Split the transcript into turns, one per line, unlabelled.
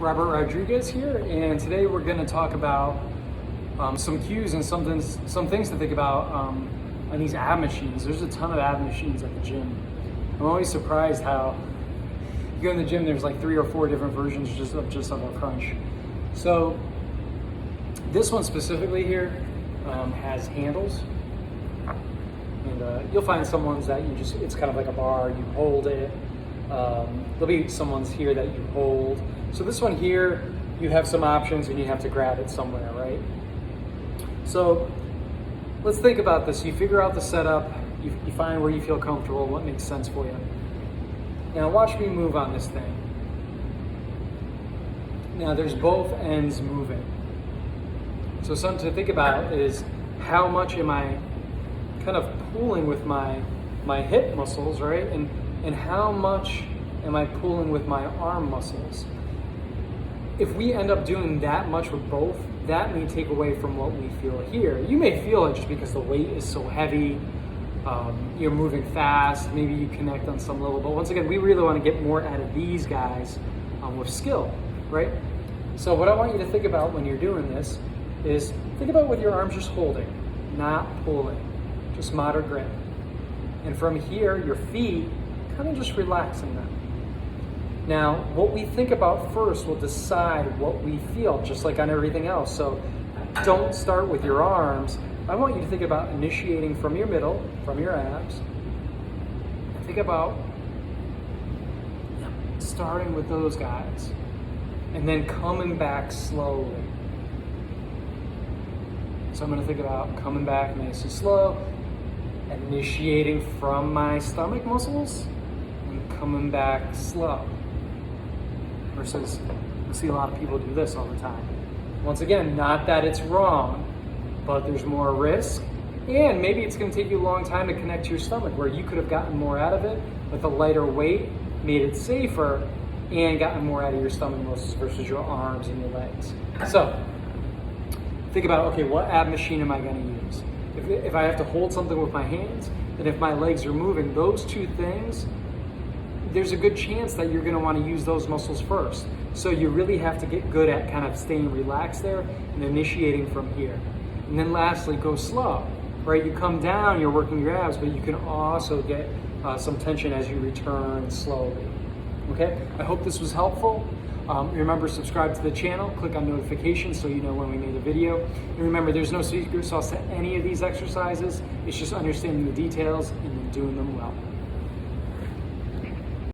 Robert Rodriguez here, and today we're going to talk about some cues and some things to think about on these ab machines. There's a ton of ab machines at the gym. I'm always surprised how you go in the gym, there's like 3 or 4 different versions just of a crunch. So this one specifically here has handles, and you'll find some ones that it's kind of like a bar, you hold it. There'll be some ones here that you hold. So this one here, you have some options and you have to grab it somewhere, right? So let's think about this. You figure out the setup, you find where you feel comfortable, what makes sense for you. Now watch me move on this thing. Now there's both ends moving. So something to think about is how much am I kind of pulling with my hip muscles, right? And how much am I pulling with my arm muscles? If we end up doing that much with both, that may take away from what we feel here. You may feel it just because the weight is so heavy, you're moving fast, maybe you connect on some level, but once again, we really want to get more out of these guys with skill, right? So what I want you to think about when you're doing this is think about with your arms just holding, not pulling, just moderate grip. And from here, your feet, kind of just relaxing them. Now, what we think about first will decide what we feel, just like on everything else. So don't start with your arms. I want you to think about initiating from your middle, from your abs. Think about starting with those guys and then coming back slowly. So I'm going to think about coming back nice and slow, initiating from my stomach muscles and coming back slow. Versus, we see a lot of people do this all the time. Once again, not that it's wrong, but there's more risk, and maybe it's going to take you a long time to connect to your stomach, where you could have gotten more out of it with a lighter weight, made it safer, and gotten more out of your stomach muscles versus your arms and your legs. So think about, okay, what ab machine am I going to use? If I have to hold something with my hands, and if my legs are moving, those two things, there's a good chance that you're going to want to use those muscles first. So you really have to get good at kind of staying relaxed there and initiating from here. And then lastly, go slow, right? You come down, you're working your abs, but you can also get some tension as you return slowly. Okay, I hope this was helpful. Remember, subscribe to the channel, click on notifications so you know when we made a video. And remember, there's no secret sauce to any of these exercises. It's just understanding the details and then doing them well.